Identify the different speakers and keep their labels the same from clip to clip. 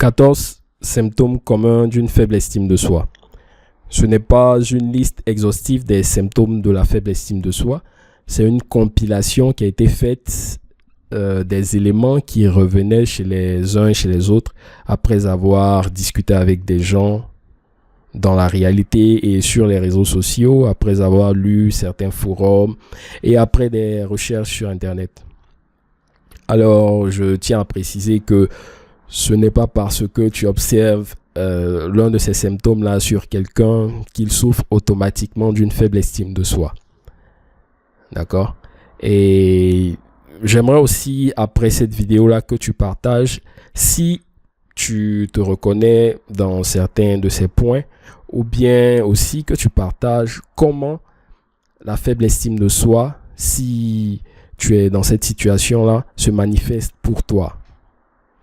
Speaker 1: 14 symptômes communs d'une faible estime de soi. Ce n'est pas une liste exhaustive des symptômes de la faible estime de soi. C'est une compilation qui a été faite des éléments qui revenaient chez les uns et chez les autres après avoir discuté avec des gens dans la réalité et sur les réseaux sociaux, après avoir lu certains forums et après des recherches sur Internet. Alors, je tiens à préciser que ce n'est pas parce que tu observes l'un de ces symptômes-là sur quelqu'un qu'il souffre automatiquement d'une faible estime de soi. D'accord? Et j'aimerais aussi, après cette vidéo-là, que tu partages si tu te reconnais dans certains de ces points, ou bien aussi que tu partages comment la faible estime de soi, si tu es dans cette situation-là, se manifeste pour toi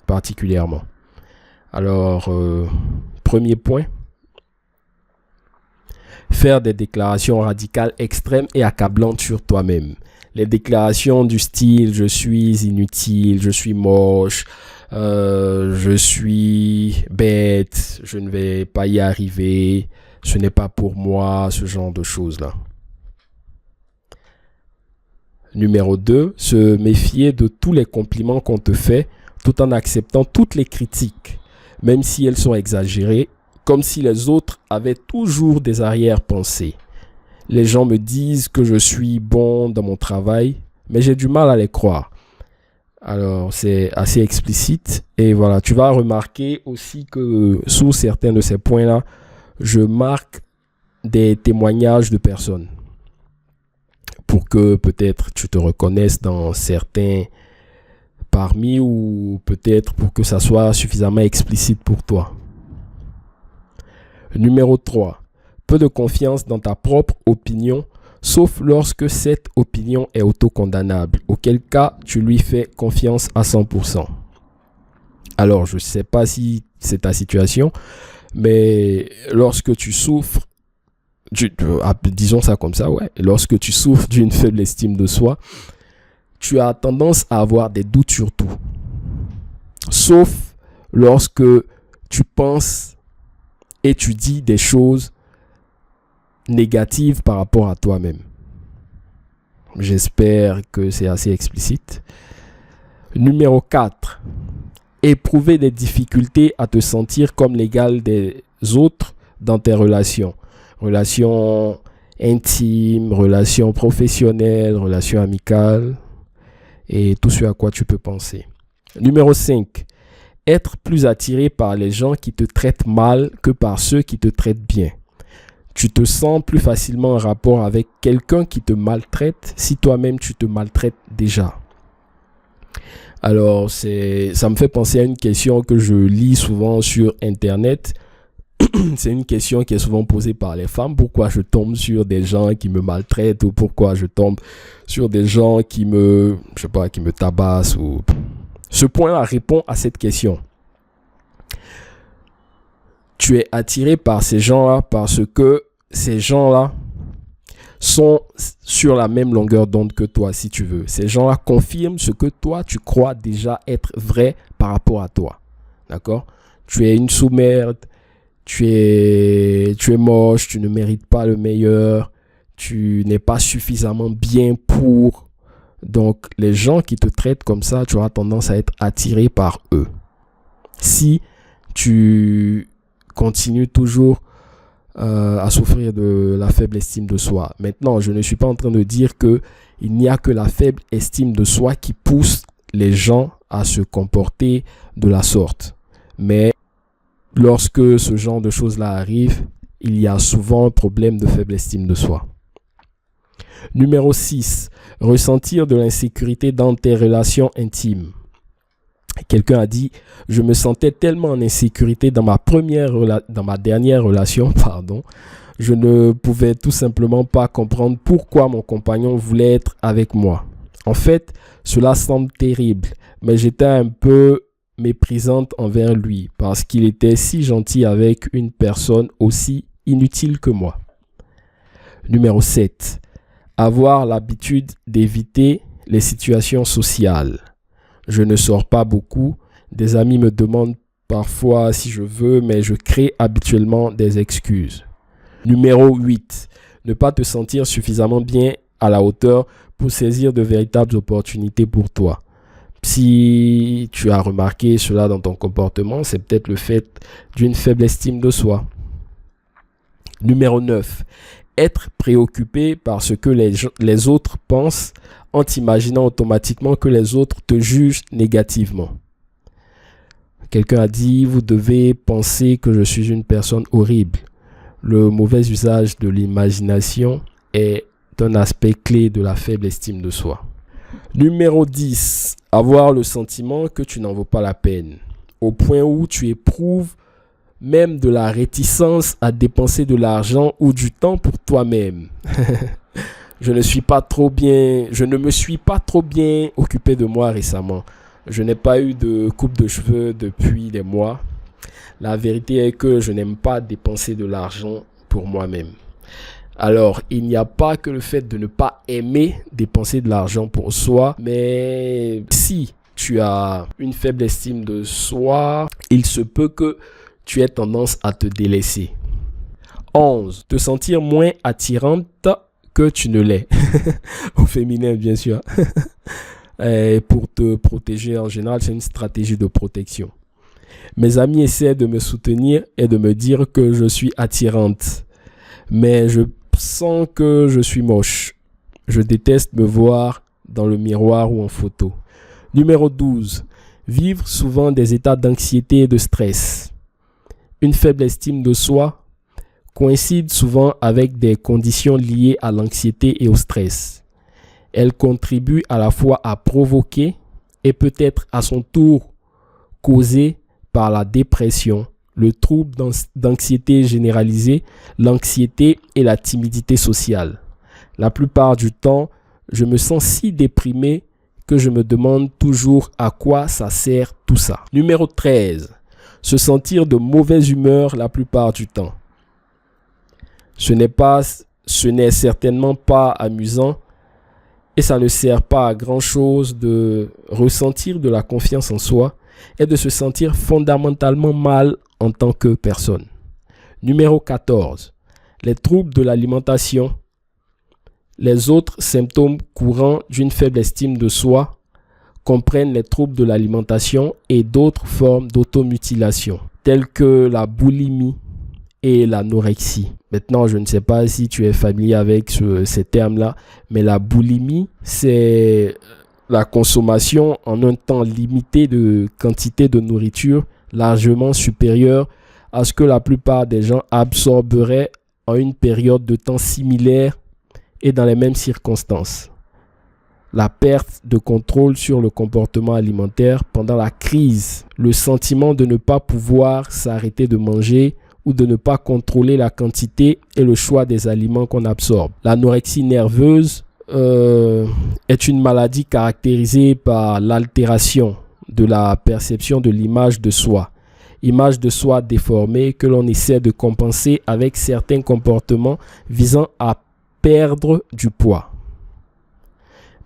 Speaker 1: particulièrement. Alors, premier point, faire des déclarations radicales, extrêmes et accablantes sur toi-même. Les déclarations du style « je suis inutile »,« je suis moche »,« je suis bête »,« je ne vais pas y arriver »,« ce n'est pas pour moi », ce genre de choses-là. Numéro 2, se méfier de tous les compliments qu'on te fait tout en acceptant toutes les critiques, même si elles sont exagérées, comme si les autres avaient toujours des arrière-pensées. Les gens me disent que je suis bon dans mon travail, mais j'ai du mal à les croire. Alors, c'est assez explicite. Et voilà, tu vas remarquer aussi que sous certains de ces points-là, je marque des témoignages de personnes pour que peut-être tu te reconnaisses dans certains parmi ou peut-être pour que ça soit suffisamment explicite pour toi. Numéro 3. Peu de confiance dans ta propre opinion, sauf lorsque cette opinion est autocondamnable, auquel cas tu lui fais confiance à 100%. Alors, je ne sais pas si c'est ta situation, mais lorsque tu souffres, disons ça comme ça, ouais, lorsque tu souffres d'une faible estime de soi, tu as tendance à avoir des doutes sur tout. Sauf lorsque tu penses et tu dis des choses négatives par rapport à toi-même. J'espère que c'est assez explicite. Numéro 4. Éprouver des difficultés à te sentir comme l'égal des autres dans tes relations. Relations intimes, relations professionnelles, relations amicales et tout ce à quoi tu peux penser. Numéro 5. Être plus attiré par les gens qui te traitent mal que par ceux qui te traitent bien. Tu te sens plus facilement en rapport avec quelqu'un qui te maltraite si toi-même tu te maltraites déjà. Alors, ça me fait penser à une question que je lis souvent sur Internet. C'est une question qui est souvent posée par les femmes. Pourquoi je tombe sur des gens qui me maltraitent ou pourquoi je tombe sur des gens qui me tabassent ou... Ce point-là répond à cette question. Tu es attiré par ces gens-là parce que ces gens-là sont sur la même longueur d'onde que toi, si tu veux. Ces gens-là confirment ce que toi, tu crois déjà être vrai par rapport à toi. D'accord? Tu es une sous-merde, tu es moche, tu ne mérites pas le meilleur, tu n'es pas suffisamment bien pour... Donc, les gens qui te traitent comme ça, tu auras tendance à être attiré par eux. Si tu continues toujours à souffrir de la faible estime de soi. Maintenant, je ne suis pas en train de dire qu'il n'y a que la faible estime de soi qui pousse les gens à se comporter de la sorte. Mais lorsque ce genre de choses-là arrive, il y a souvent un problème de faible estime de soi. Numéro 6. Ressentir de l'insécurité dans tes relations intimes. Quelqu'un a dit « Je me sentais tellement en insécurité dans ma dernière relation, je ne pouvais tout simplement pas comprendre pourquoi mon compagnon voulait être avec moi. En fait, cela semble terrible, mais j'étais un peu méprisante envers lui parce qu'il était si gentil avec une personne aussi inutile que moi. » Numéro 7. Avoir l'habitude d'éviter les situations sociales. Je ne sors pas beaucoup. Des amis me demandent parfois si je veux, mais je crée habituellement des excuses. Numéro 8. Ne pas te sentir suffisamment bien à la hauteur pour saisir de véritables opportunités pour toi. Si tu as remarqué cela dans ton comportement, c'est peut-être le fait d'une faible estime de soi. Numéro 9. Être préoccupé par ce que les autres pensent en t'imaginant automatiquement que les autres te jugent négativement. Quelqu'un a dit, vous devez penser que je suis une personne horrible. Le mauvais usage de l'imagination est un aspect clé de la faible estime de soi. Numéro 10. Avoir le sentiment que tu n'en vaux pas la peine, au point où tu éprouves même de la réticence à dépenser de l'argent ou du temps pour toi-même. Je ne me suis pas trop bien occupé de moi récemment. Je n'ai pas eu de coupe de cheveux depuis des mois. La vérité est que je n'aime pas dépenser de l'argent pour moi-même. Alors, il n'y a pas que le fait de ne pas aimer dépenser de l'argent pour soi, mais si tu as une faible estime de soi, il se peut que tu aies tendance à te délaisser. 11. Te sentir moins attirante que tu ne l'es. Au féminin, bien sûr. Et pour te protéger en général, c'est une stratégie de protection. Mes amis essaient de me soutenir et de me dire que je suis attirante. Mais je sens que je suis moche. Je déteste me voir dans le miroir ou en photo. Numéro 12. Vivre souvent des états d'anxiété et de stress. Une faible estime de soi coïncide souvent avec des conditions liées à l'anxiété et au stress. Elle contribue à la fois à provoquer et peut être à son tour causée par la dépression, le trouble d'anxiété généralisée, l'anxiété et la timidité sociale. La plupart du temps, je me sens si déprimé que je me demande toujours à quoi ça sert tout ça. Numéro 13. Se sentir de mauvaise humeur la plupart du temps. Ce n'est certainement pas amusant et ça ne sert pas à grand chose de ressentir de la confiance en soi et de se sentir fondamentalement mal en tant que personne. Numéro 14. Les troubles de l'alimentation. Les autres symptômes courants d'une faible estime de soi comprennent les troubles de l'alimentation et d'autres formes d'automutilation, telles que la boulimie et l'anorexie. Maintenant, je ne sais pas si tu es familier avec ces termes-là, mais la boulimie, c'est la consommation en un temps limité de quantité de nourriture largement supérieure à ce que la plupart des gens absorberaient en une période de temps similaire et dans les mêmes circonstances. La perte de contrôle sur le comportement alimentaire pendant la crise, le sentiment de ne pas pouvoir s'arrêter de manger ou de ne pas contrôler la quantité et le choix des aliments qu'on absorbe. L'anorexie nerveuse est une maladie caractérisée par l'altération de la perception de l'image de soi. Image de soi déformée que l'on essaie de compenser avec certains comportements visant à perdre du poids.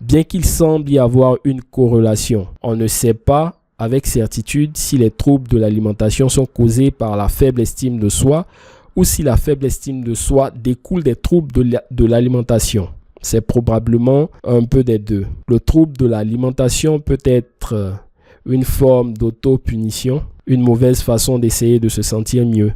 Speaker 1: Bien qu'il semble y avoir une corrélation, on ne sait pas avec certitude si les troubles de l'alimentation sont causés par la faible estime de soi ou si la faible estime de soi découle des troubles de l'alimentation. C'est probablement un peu des deux. Le trouble de l'alimentation peut être une forme d'auto-punition, une mauvaise façon d'essayer de se sentir mieux,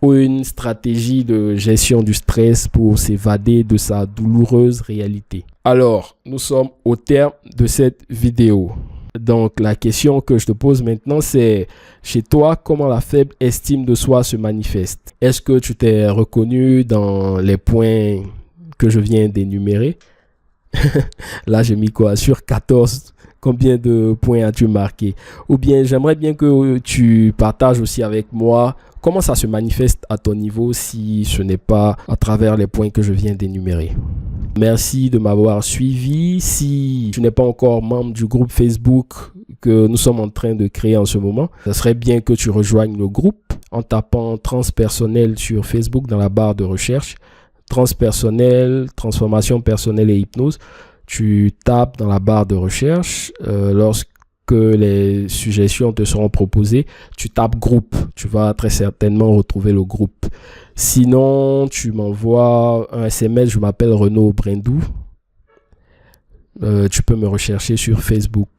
Speaker 1: ou une stratégie de gestion du stress pour s'évader de sa douloureuse réalité. Alors, nous sommes au terme de cette vidéo. Donc, la question que je te pose maintenant, c'est chez toi, comment la faible estime de soi se manifeste? Est-ce que tu t'es reconnu dans les points que je viens d'énumérer? Là, j'ai mis quoi? Sur 14. Combien de points as-tu marqué? Ou bien, j'aimerais bien que tu partages aussi avec moi comment ça se manifeste à ton niveau si ce n'est pas à travers les points que je viens d'énumérer. Merci de m'avoir suivi. Si tu n'es pas encore membre du groupe Facebook que nous sommes en train de créer en ce moment, ça serait bien que tu rejoignes le groupe en tapant transpersonnel sur Facebook dans la barre de recherche. Transpersonnel, transformation personnelle et hypnose. Tu tapes dans la barre de recherche. Lorsque que les suggestions te seront proposées, tu tapes groupe. Tu vas très certainement retrouver le groupe. Sinon, tu m'envoies un SMS. Je m'appelle Renaud Brindou. Tu peux me rechercher sur Facebook.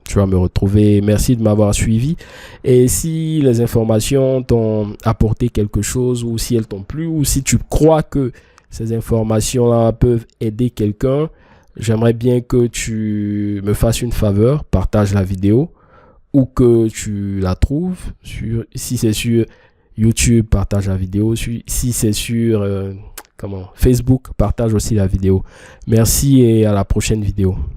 Speaker 1: Tu vas me retrouver. Merci de m'avoir suivi. Et si les informations t'ont apporté quelque chose, ou si elles t'ont plu, ou si tu crois que ces informations-là peuvent aider quelqu'un, j'aimerais bien que tu me fasses une faveur, partage la vidéo, ou que tu la trouves. Si c'est sur YouTube, partage la vidéo. Si c'est sur Facebook, partage aussi la vidéo. Merci et à la prochaine vidéo.